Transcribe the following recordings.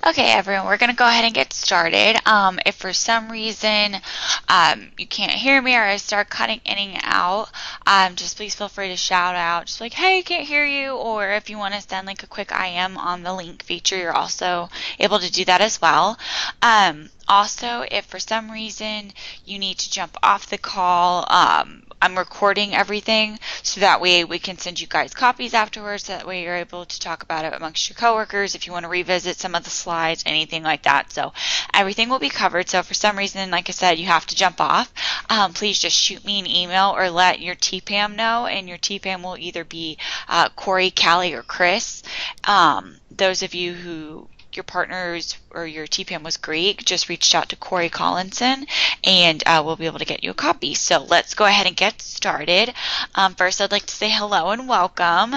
Okay, everyone, we're going to go ahead and get started. If for some reason you can't hear me or I start cutting in and out, just please feel free to shout out, just like, hey, I can't hear you. Or if you want to send like a quick IM on the link feature, you're also able to do that as well. Also, if for some reason you need to jump off the call, I'm recording everything so that way we can send you guys copies afterwards. That way you're able to talk about it amongst your coworkers if you want to revisit some of the slides, anything like that. So everything will be covered. So for some reason, like I said, you have to jump off. Please just shoot me an email or let your TPAM know, and your TPAM will either be Corey, Callie, or Chris. Those of you who your partners or your TPAM was great, just reached out to Corey Collinson and we'll be able to get you a copy. So let's go ahead and get started. First, I'd like to say hello and welcome.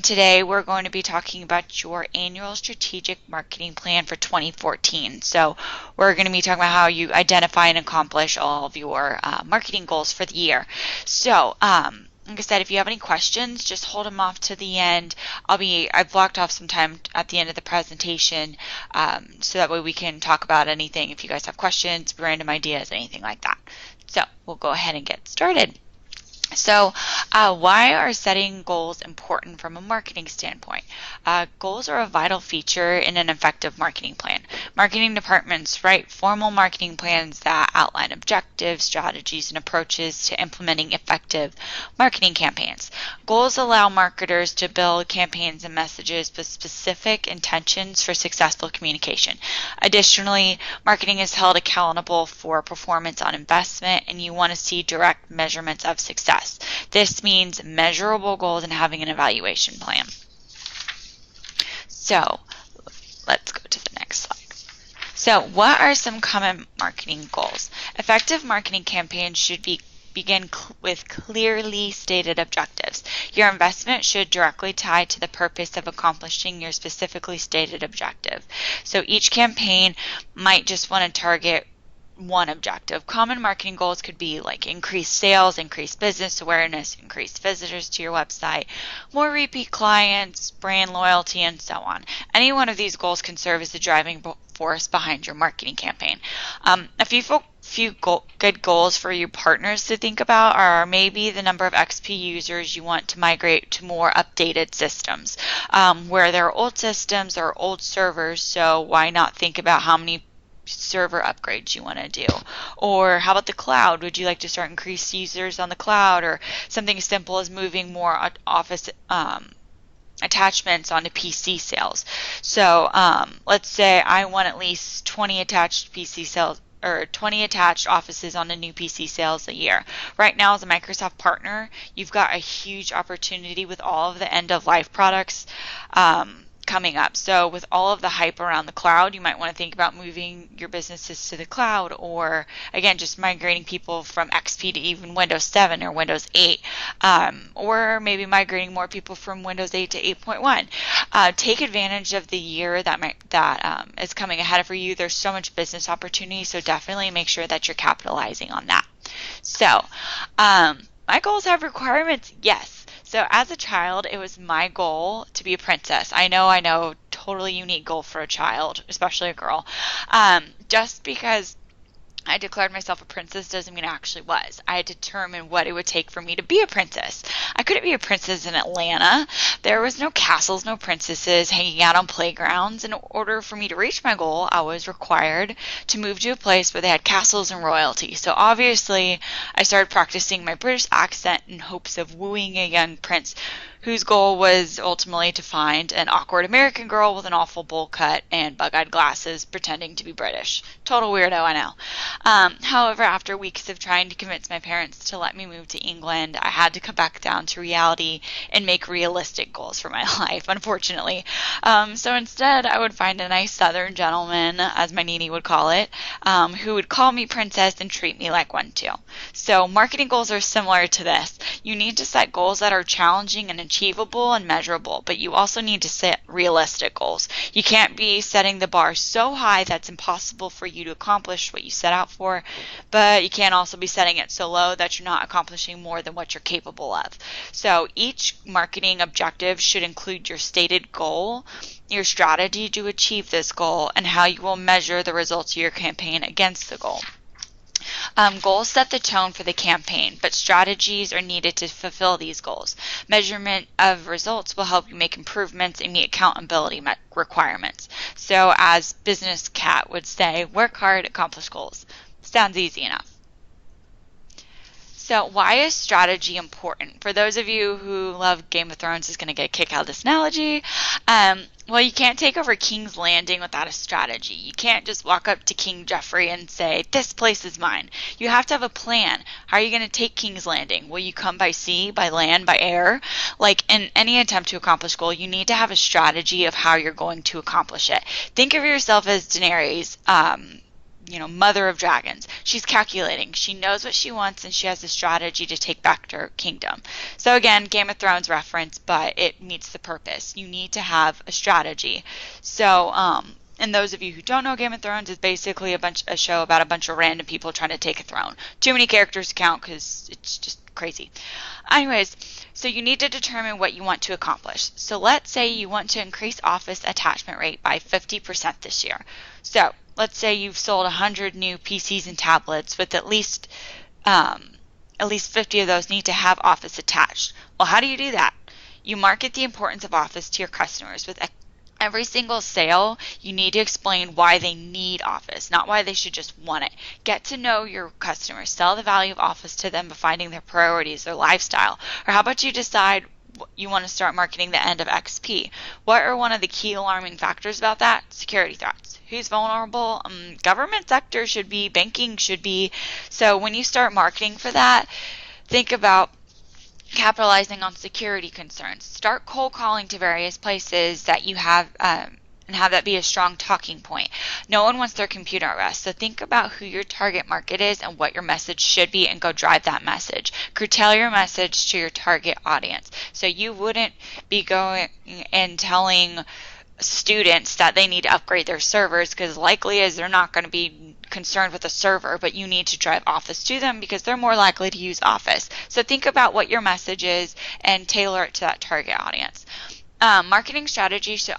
Today, we're going to be talking about your annual strategic marketing plan for 2014. So we're going to be talking about how you identify and accomplish all of your marketing goals for the year. So, like I said, if you have any questions, just hold them off to the end. I've blocked off some time at the end of the presentation, so that way we can talk about anything if you guys have questions, random ideas, anything like that. So we'll go ahead and get started. So, why are setting goals important from a marketing standpoint? Goals are a vital feature in an effective marketing plan. Marketing departments write formal marketing plans that outline objectives, strategies, and approaches to implementing effective marketing campaigns. Goals allow marketers to build campaigns and messages with specific intentions for successful communication. Additionally, marketing is held accountable for performance on investment, and you want to see direct measurements of success. This means measurable goals and having an evaluation plan. So let's go to the next slide. So what are some common marketing goals? Effective marketing campaigns should begin with clearly stated objectives. Your investment should directly tie to the purpose of accomplishing your specifically stated objective. So each campaign might just want to target one objective. Common marketing goals could be like increased sales, increased business awareness, increased visitors to your website, more repeat clients, brand loyalty, and so on. Any one of these goals can serve as the driving force behind your marketing campaign. A few good goals for your partners to think about are maybe the number of XP users you want to migrate to more updated systems. Where there are old systems or old servers, so why not think about how many server upgrades you want to do? Or how about the cloud? Would you like to start increase users on the cloud, or something as simple as moving more office attachments onto PC sales? So let's say I want at least 20 attached PC sales or 20 attached offices on the new PC sales a year. Right now, as a Microsoft partner, you've got a huge opportunity with all of the end-of-life products coming up. So with all of the hype around the cloud, you might want to think about moving your businesses to the cloud, or again, just migrating people from XP to even Windows 7 or Windows 8, or maybe migrating more people from Windows 8 to 8.1. Take advantage of the year that is coming ahead for you. There's so much business opportunity, so definitely make sure that you're capitalizing on that. So, my goals have requirements? Yes. So as a child, it was my goal to be a princess. I know, totally unique goal for a child, especially a girl. Just because I declared myself a princess doesn't mean I actually was. I had to determine what it would take for me to be a princess. I couldn't be a princess in Atlanta. There was no castles, no princesses hanging out on playgrounds. In order for me to reach my goal, I was required to move to a place where they had castles and royalty. So obviously, I started practicing my British accent in hopes of wooing a young prince whose goal was ultimately to find an awkward American girl with an awful bowl cut and bug-eyed glasses pretending to be British. Total weirdo, I know. However, after weeks of trying to convince my parents to let me move to England, I had to come back down to reality and make realistic goals for my life, unfortunately. So instead, I would find a nice southern gentleman, as my Nini would call it, who would call me princess and treat me like one too. So marketing goals are similar to this. You need to set goals that are challenging and achievable and measurable, but you also need to set realistic goals. You can't be setting the bar so high that's impossible for you to accomplish what you set out for, but you can't also be setting it so low that you're not accomplishing more than what you're capable of. So each marketing objective should include your stated goal your strategy to achieve this goal, and how you will measure the results of your campaign against the goal. Goals set the tone for the campaign, but strategies are needed to fulfill these goals. Measurement of results will help you make improvements and meet accountability requirements. So, as Business Cat would say, work hard, accomplish goals. Sounds easy enough. So why is strategy important? For those of you who love Game of Thrones is going to get a kick out of this analogy. Well, you can't take over King's Landing without a strategy. You can't just walk up to King Joffrey and say, this place is mine. You have to have a plan. How are you going to take King's Landing? Will you come by sea, by land, by air? Like in any attempt to accomplish a goal, you need to have a strategy of how you're going to accomplish it. Think of yourself as Daenerys, mother of dragons. She's calculating. She knows what she wants, and she has a strategy to take back to her kingdom. So again, Game of Thrones reference, but it meets the purpose. You need to have a strategy. So, and those of you who don't know, Game of Thrones is basically a show about a bunch of random people trying to take a throne. Too many characters to count because it's just crazy. Anyways, so you need to determine what you want to accomplish. So let's say you want to increase office attachment rate by 50% this year. So let's say you've sold 100 new PCs and tablets with at least 50 of those need to have Office attached. Well, how do you do that? You market the importance of Office to your customers. With every single sale, you need to explain why they need Office, not why they should just want it. Get to know your customers. Sell the value of Office to them by finding their priorities, their lifestyle. Or how about you decide you want to start marketing the end of XP? What are one of the key alarming factors about that? Security threats. Who's vulnerable? Government sector should be, banking should be. So when you start marketing for that, think about capitalizing on security concerns. Start cold calling to various places that you have and have that be a strong talking point. No one wants their computer at rest, so think about who your target market is and what your message should be and go drive that message. Curtail your message to your target audience. So you wouldn't be going and telling students that they need to upgrade their servers, because likely is they're not going to be concerned with a server, but you need to drive Office to them because they're more likely to use Office. So think about what your message is and tailor it to that target audience. Marketing strategies should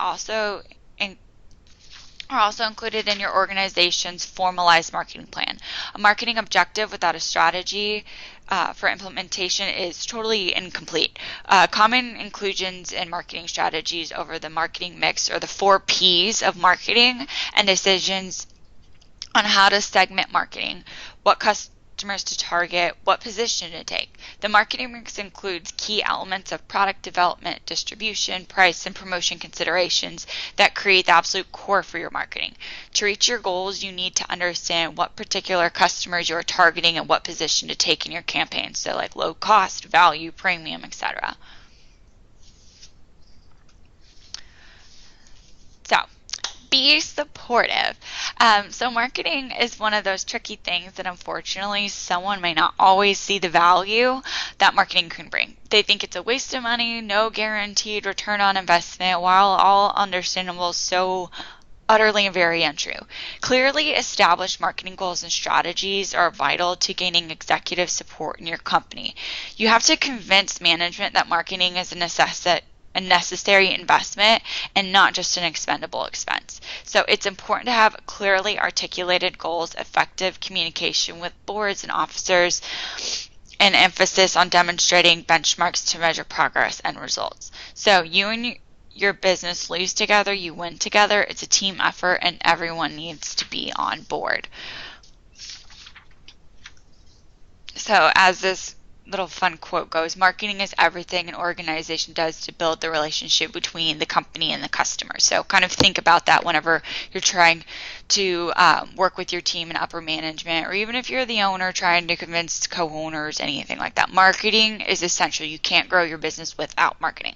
are also included in your organization's formalized marketing plan. A marketing objective without a strategy for implementation is totally incomplete. Common inclusions in marketing strategies over the marketing mix are the 4 P's of marketing and decisions on how to segment marketing, what customers to target, what position to take. The marketing mix includes key elements of product development, distribution, price, and promotion considerations that create the absolute core for your marketing. To reach your goals, you need to understand what particular customers you are targeting and what position to take in your campaign. So like low cost, value, premium, etc. So, be supportive. So marketing is one of those tricky things that unfortunately someone may not always see the value that marketing can bring. They think it's a waste of money, no guaranteed return on investment, while all understandable, so utterly and very untrue. Clearly established marketing goals and strategies are vital to gaining executive support in your company. You have to convince management that marketing is a necessary investment and not just an expendable expense. So it's important to have clearly articulated goals, effective communication with boards and officers, and emphasis on demonstrating benchmarks to measure progress and results. So you and your business lose together, you win together. It's a team effort and everyone needs to be on board. So as this little fun quote goes, marketing is everything an organization does to build the relationship between the company and the customer. So kind of think about that whenever you're trying to work with your team and upper management, or even if you're the owner trying to convince co-owners, anything like that. Marketing is essential. You can't grow your business without marketing.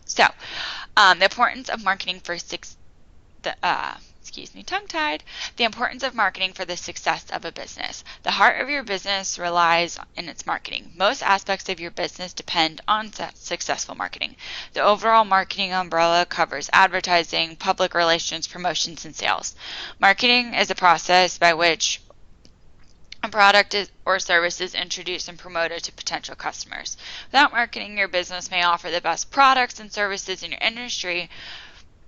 So the importance of marketing for the importance of marketing for the success of a business. The heart of your business relies in its marketing. Most aspects of your business depend on successful marketing. The overall marketing umbrella covers advertising, public relations, promotions, and sales. Marketing is a process by which a product or service is introduced and promoted to potential customers. Without marketing, your business may offer the best products and services in your industry,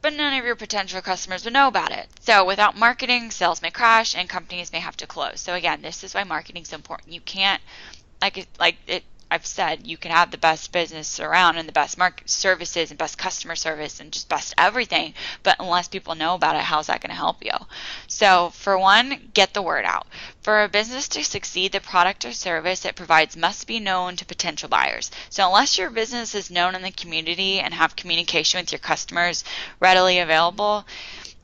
but none of your potential customers would know about it. So without marketing, sales may crash and companies may have to close. So again, this is why marketing is important. You can't, I've said, you can have the best business around and the best market services and best customer service and just best everything, but unless people know about it, how's that going to help you? So for one, get the word out. For a business to succeed, the product or service it provides must be known to potential buyers. So unless your business is known in the community and have communication with your customers readily available,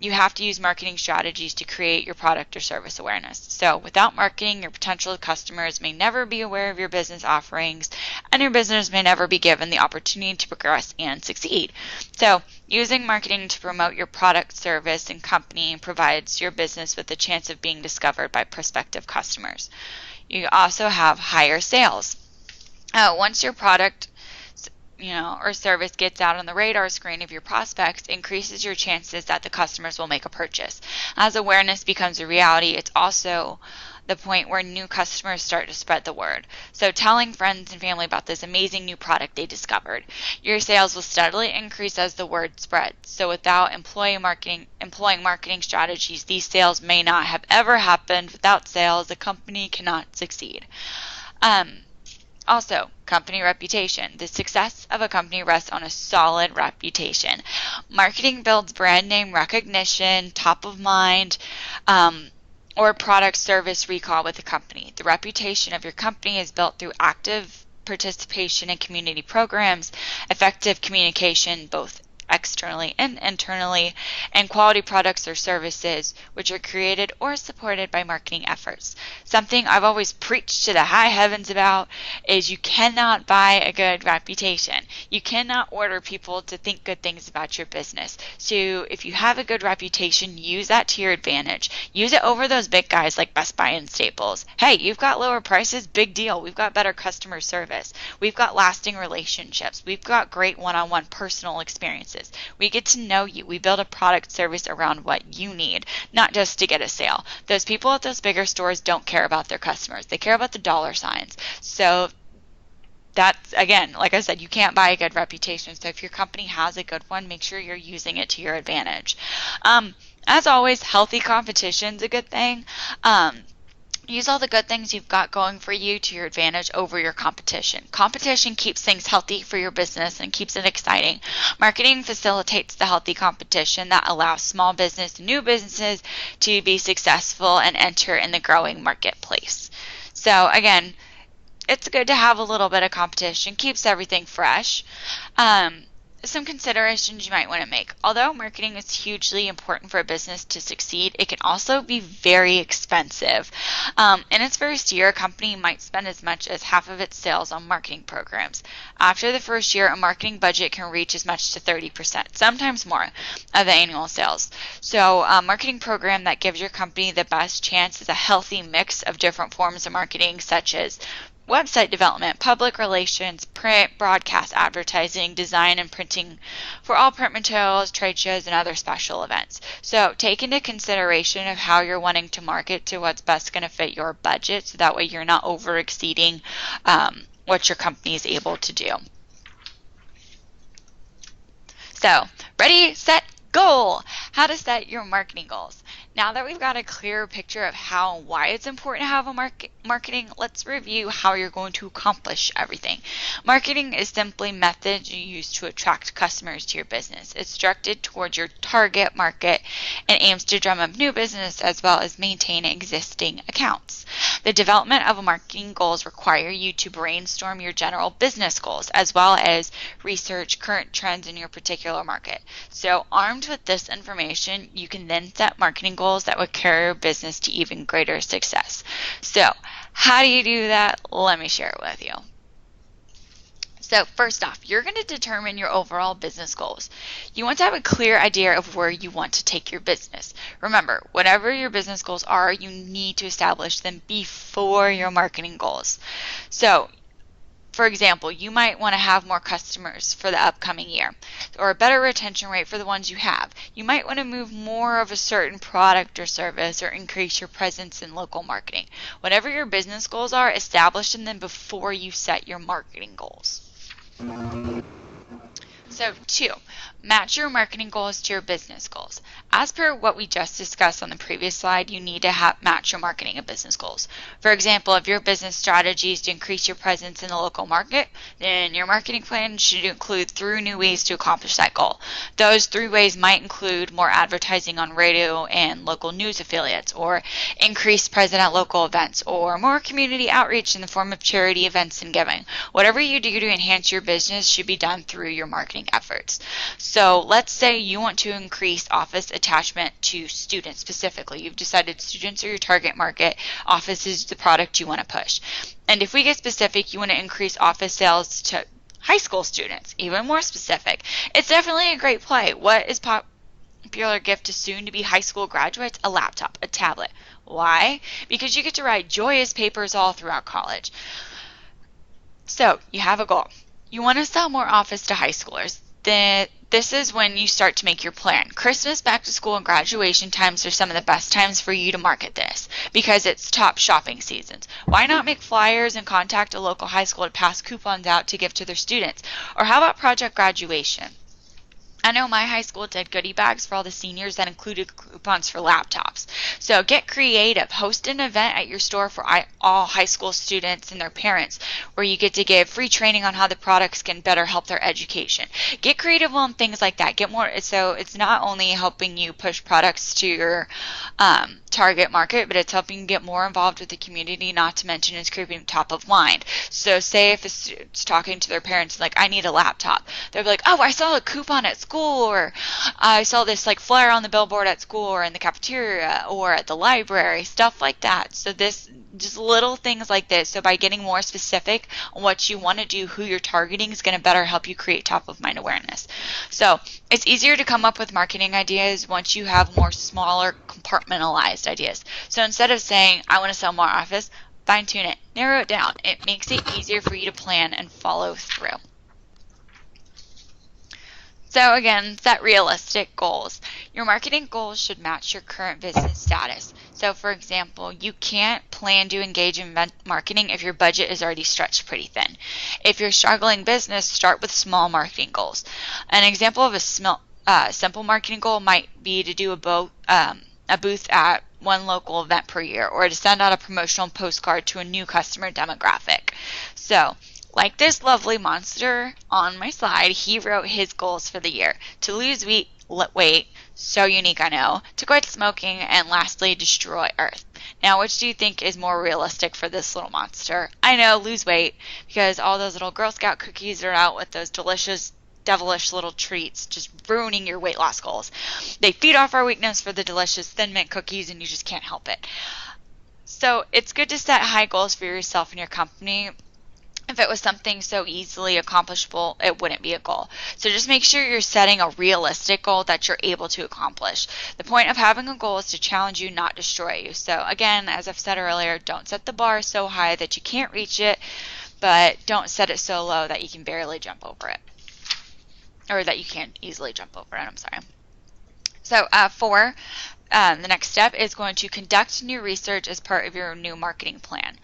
you have to use marketing strategies to create your product or service awareness. So without marketing, your potential customers may never be aware of your business offerings, and your business may never be given the opportunity to progress and succeed. So using marketing to promote your product, service, and company provides your business with a chance of being discovered by prospective customers. You also have higher sales. Once your product or service gets out on the radar screen of your prospects, increases your chances that the customers will make a purchase. As awareness becomes a reality, it's also the point where new customers start to spread the word. So telling friends and family about this amazing new product they discovered. Your sales will steadily increase as the word spreads. So without employing marketing strategies, these sales may not have ever happened. Without sales, the company cannot succeed. Also, company reputation. The success of a company rests on a solid reputation. Marketing builds brand name recognition, top of mind, or product service recall with the company. The reputation of your company is built through active participation in community programs, effective communication, both externally and internally, and quality products or services which are created or supported by marketing efforts. Something I've always preached to the high heavens about is you cannot buy a good reputation. You cannot order people to think good things about your business. So if you have a good reputation, use that to your advantage. Use it over those big guys like Best Buy and Staples. Hey, you've got lower prices, big deal. We've got better customer service. We've got lasting relationships. We've got great one-on-one personal experiences. We get to know you. We build a product service around what you need, not just to get a sale. Those people at those bigger stores don't care about their customers. They care about the dollar signs. So that's, again, like I said, you can't buy a good reputation. So if your company has a good one, make sure you're using it to your advantage. As always, healthy competition is a good thing. Use all the good things you've got going for you to your advantage over your competition. Competition keeps things healthy for your business and keeps it exciting. Marketing facilitates the healthy competition that allows small business and new businesses to be successful and enter in the growing marketplace. So again, it's good to have a little bit of competition. Keeps everything fresh. Some considerations you might want to make. Although marketing is hugely important for a business to succeed, it can also be very expensive. In its first year, a company might spend as much as half of its sales on marketing programs. After the first year, a marketing budget can reach as much to 30%, sometimes more, of the annual sales. So a marketing program that gives your company the best chance is a healthy mix of different forms of marketing, such as website development, public relations, print, broadcast advertising, design and printing for all print materials, trade shows, and other special events. So take into consideration of how you're wanting to market to what's best going to fit your budget, so that way you're not over exceeding what your company is able to do. So ready, set, goal. How to set your marketing goals. Now that we've got a clear picture of how and why it's important to have a marketing, let's review how you're going to accomplish everything. Marketing is simply methods you use to attract customers to your business. It's directed towards your target market and aims to drum up new business as well as maintain existing accounts. The development of marketing goals require you to brainstorm your general business goals as well as research current trends in your particular market. So armed with this information, you can then set marketing goals that would carry your business to even greater success. So how do you do that? Let me share it with you. So first off, you're going to determine your overall business goals. You want to have a clear idea of where you want to take your business. Remember, whatever your business goals are, you need to establish them before your marketing goals. So for example, you might want to have more customers for the upcoming year or a better retention rate for the ones you have. You might want to move more of a certain product or service or increase your presence in local marketing. Whatever your business goals are, establish them before you set your marketing goals. So 2, Match your marketing goals to your business goals. As per what we just discussed on the previous slide, you need to match your marketing and business goals. For example, if your business strategy is to increase your presence in the local market, then your marketing plan should include 3 new ways to accomplish that goal. Those 3 ways might include more advertising on radio and local news affiliates, or increased presence at local events, or more community outreach in the form of charity events and giving. Whatever you do to enhance your business should be done through your marketing efforts. So let's say you want to increase office attachment to students specifically. You've decided students are your target market. Office is the product you want to push. And if we get specific, you want to increase office sales to high school students, even more specific. It's definitely a great play. What is popular gift to soon-to-be high school graduates? A laptop, a tablet. Why? Because you get to write joyous papers all throughout college. So you have a goal. You want to sell more office to high schoolers. This is when you start to make your plan. Christmas, back to school, and graduation times are some of the best times for you to market this because it's top shopping seasons. Why not make flyers and contact a local high school to pass coupons out to give to their students? Or how about project graduation? I know my high school did goodie bags for all the seniors that included coupons for laptops. So get creative. Host an event at your store for all high school students and their parents where you get to give free training on how the products can better help their education. Get creative on things like that. Get more. So it's not only helping you push products to your target market, but it's helping you get more involved with the community, not to mention it's keeping top of mind. So say if a student's talking to their parents like, I need a laptop, they'll be like, oh, I saw a coupon at school, or I saw this like flyer on the billboard at school or in the cafeteria or at the library, stuff like that. So this, just little things like this. So by getting more specific on what you want to do, who you're targeting, is going to better help you create top of mind awareness. So it's easier to come up with marketing ideas once you have more smaller compartmentalized ideas. So instead of saying, I want to sell more office, fine tune it, narrow it down. It makes it easier for you to plan and follow through. So again, set realistic goals. Your marketing goals should match your current business status. So for example, you can't plan to engage in marketing if your budget is already stretched pretty thin. If you're struggling business, start with small marketing goals. An example of a simple marketing goal might be to do a booth at one local event per year, or to send out a promotional postcard to a new customer demographic. So like this lovely monster on my slide, he wrote his goals for the year: to lose weight, so unique I know, to quit smoking, and lastly, destroy Earth. Now, which do you think is more realistic for this little monster? I know, lose weight, because all those little Girl Scout cookies are out with those delicious, devilish little treats, just ruining your weight loss goals. They feed off our weakness for the delicious Thin Mint cookies, and you just can't help it. So it's good to set high goals for yourself and your company. If it was something so easily accomplishable, it wouldn't be a goal. So just make sure you're setting a realistic goal that you're able to accomplish. The point of having a goal is to challenge you, not destroy you. So again, as I've said earlier, don't set the bar so high that you can't reach it, but don't set it so low that you can barely jump over it. Or that you can't easily jump over it, I'm sorry. So the next step is going to conduct new research as part of your new marketing plan.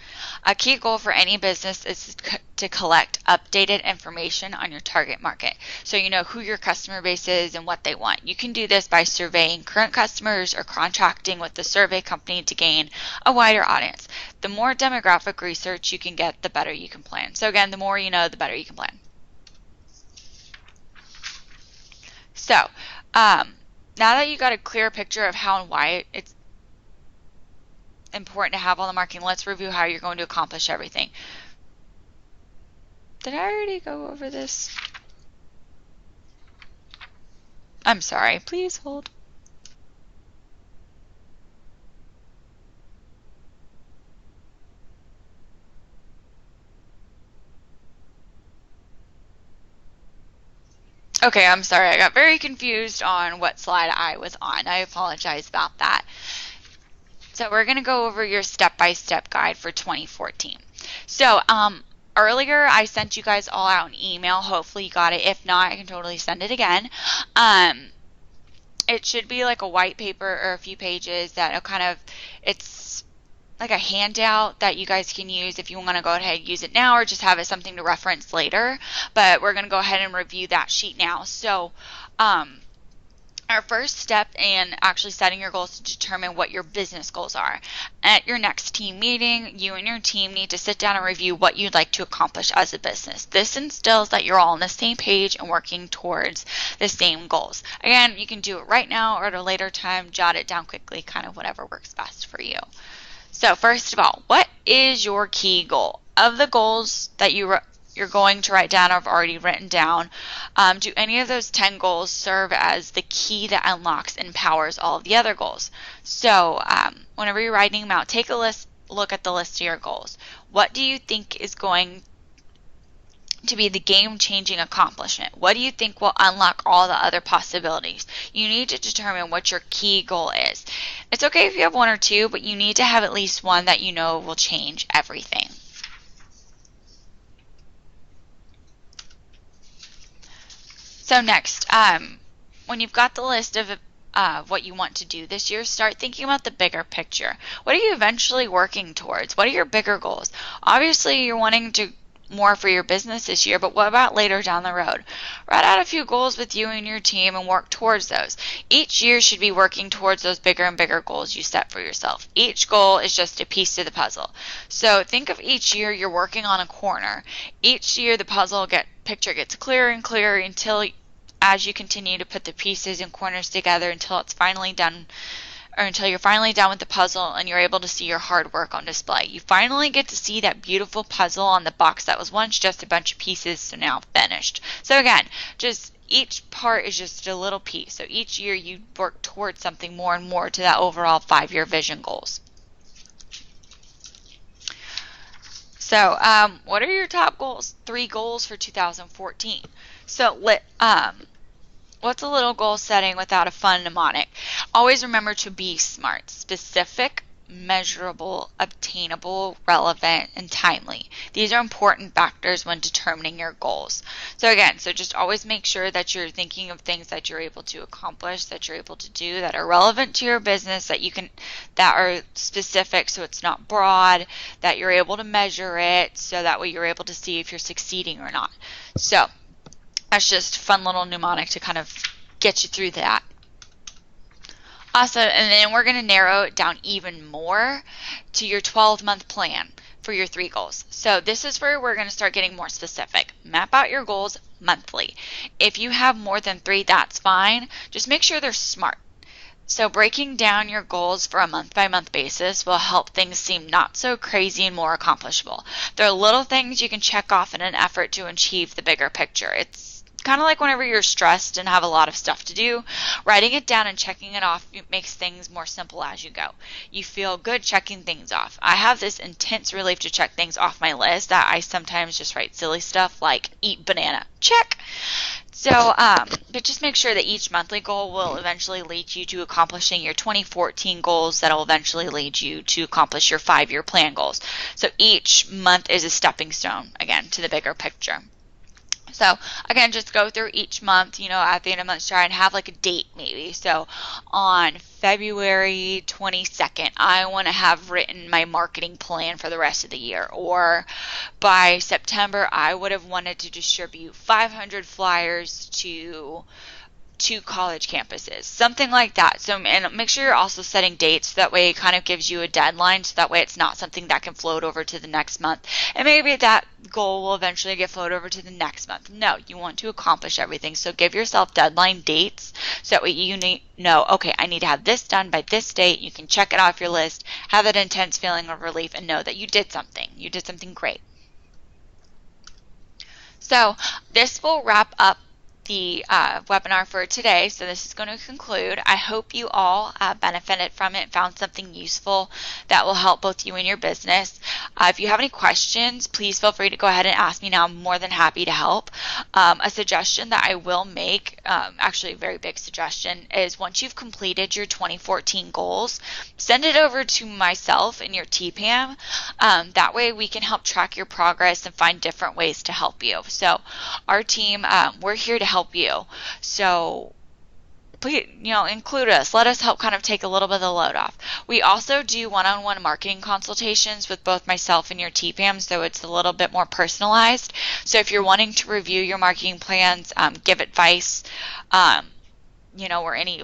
A key goal for any business is to collect updated information on your target market, so you know who your customer base is and what they want. You can do this by surveying current customers or contracting with the survey company to gain a wider audience. The more demographic research you can get, the better you can plan. So again, the more you know, the better you can plan. So, now that you got a clear picture of how and why it's important to have all the marketing, let's review how you're going to accomplish everything. Did I already go over this? I'm sorry. Please hold. Okay, I'm sorry. I got very confused on what slide I was on. I apologize about that. So we're going to go over your step-by-step guide for 2014. So earlier I sent you guys all out an email. Hopefully you got it. If not, I can totally send it again. It should be like a white paper or a few pages that it's like a handout that you guys can use if you want to go ahead and use it now, or just have it something to reference later. But we're going to go ahead and review that sheet now. So our first step in actually setting your goals to determine what your business goals are. At your next team meeting, you and your team need to sit down and review what you'd like to accomplish as a business. This instills that you're all on the same page and working towards the same goals. Again, you can do it right now or at a later time, jot it down quickly, kind of whatever works best for you. So first of all, what is your key goal? Of the goals that you're going to write down or have already written down, do any of those 10 goals serve as the key that unlocks and empowers all of the other goals? So whenever you're writing them out, take a look at the list of your goals. What do you think is going to be the game-changing accomplishment? What do you think will unlock all the other possibilities? You need to determine what your key goal is. It's okay if you have one or two, but you need to have at least one that you know will change everything. So next, when you've got the list of what you want to do this year, start thinking about the bigger picture. What are you eventually working towards? What are your bigger goals? Obviously, you're wanting to more for your business this year, but what about later down the road? Write out a few goals with you and your team and work towards those. Each year should be working towards those bigger and bigger goals you set for yourself. Each goal is just a piece to the puzzle. So think of each year you're working on a corner. Each year the puzzle picture gets clearer and clearer until as you continue to put the pieces and corners together until it's finally done, or until you're finally done with the puzzle and you're able to see your hard work on display. You finally get to see that beautiful puzzle on the box that was once just a bunch of pieces, so now finished. So again, just each part is just a little piece. So each year you work towards something more and more to that overall 5-year vision goals. So what are your top goals? 3 goals for 2014. So what's a little goal setting without a fun mnemonic? Always remember to be SMART: specific, measurable, obtainable, relevant, and timely. These are important factors when determining your goals. So again, just always make sure that you're thinking of things that you're able to accomplish, that you're able to do, that are relevant to your business, that are specific so it's not broad, that you're able to measure it so that way you're able to see if you're succeeding or not. So that's just a fun little mnemonic to kind of get you through that. Awesome, and then we're going to narrow it down even more to your 12-month plan for your 3 goals. So this is where we're going to start getting more specific. Map out your goals monthly. If you have more than 3, that's fine. Just make sure they're SMART. So breaking down your goals for a month-by-month basis will help things seem not so crazy and more accomplishable. There are little things you can check off in an effort to achieve the bigger picture. It's kind of like whenever you're stressed and have a lot of stuff to do, writing it down and checking it off makes things more simple as you go. You feel good checking things off. I have this intense relief to check things off my list that I sometimes just write silly stuff like eat banana. Check. So, but just make sure that each monthly goal will eventually lead you to accomplishing your 2014 goals that will eventually lead you to accomplish your 5-year plan goals. So each month is a stepping stone, again, to the bigger picture. So again, just go through each month, at the end of the month, try and have like a date maybe. So on February 22nd, I want to have written my marketing plan for the rest of the year. Or by September, I would have wanted to distribute 500 flyers to 2 college campuses, something like that. So, and make sure you're also setting dates so that way it kind of gives you a deadline, so that way it's not something that can float over to the next month. And maybe that goal will eventually get floated over to the next month. No, you want to accomplish everything. So give yourself deadline dates so that way you know, okay, I need to have this done by this date. You can check it off your list, have that intense feeling of relief, and know that you did something. You did something great. So this will wrap up the webinar for today. So this is going to conclude. I hope you all benefited from it, found something useful that will help both you and your business. If you have any questions, please feel free to go ahead and ask me now. I'm more than happy to help. A suggestion that I will make, actually a very big suggestion, is once you've completed your 2014 goals, send it over to myself in your TPAM. That way we can help track your progress and find different ways to help you. So our team, we're here to help you. So please, include us. Let us help kind of take a little bit of the load off. We also do one-on-one marketing consultations with both myself and your TPAM, so it's a little bit more personalized. So if you're wanting to review your marketing plans, give advice, or any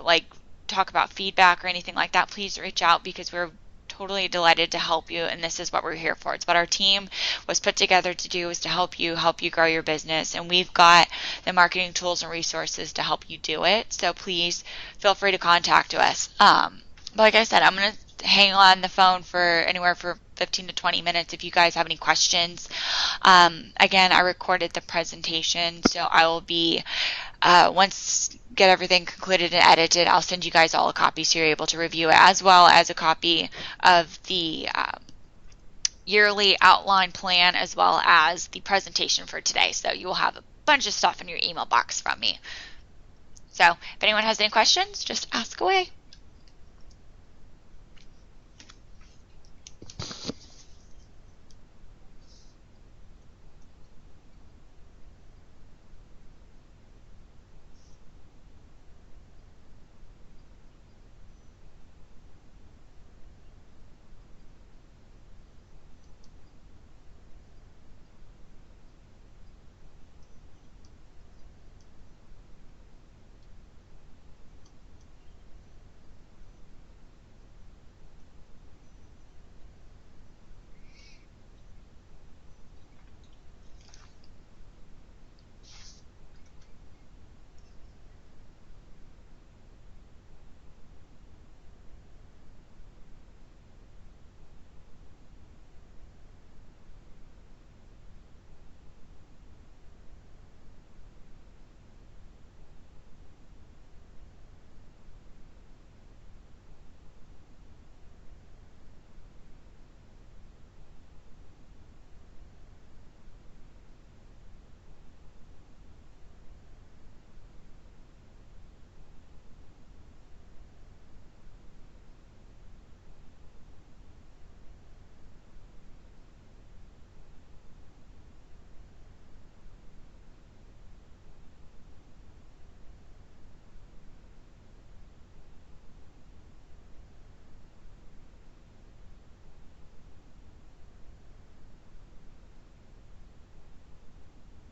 talk about feedback or anything like that, please reach out, because we're totally delighted to help you, and this is what we're here for. It's what our team was put together to do, is to help you grow your business, and we've got the marketing tools and resources to help you do it. So please feel free to contact us. But like I said, I'm going to hang on the phone for anywhere for 15 to 20 minutes if you guys have any questions. Again, I recorded the presentation, so I will be once get everything concluded and edited, I'll send you guys all a copy so you're able to review it, as well as a copy of the yearly outline plan, as well as the presentation for today. So you will have a bunch of stuff in your email box from me. So if anyone has any questions, just ask away.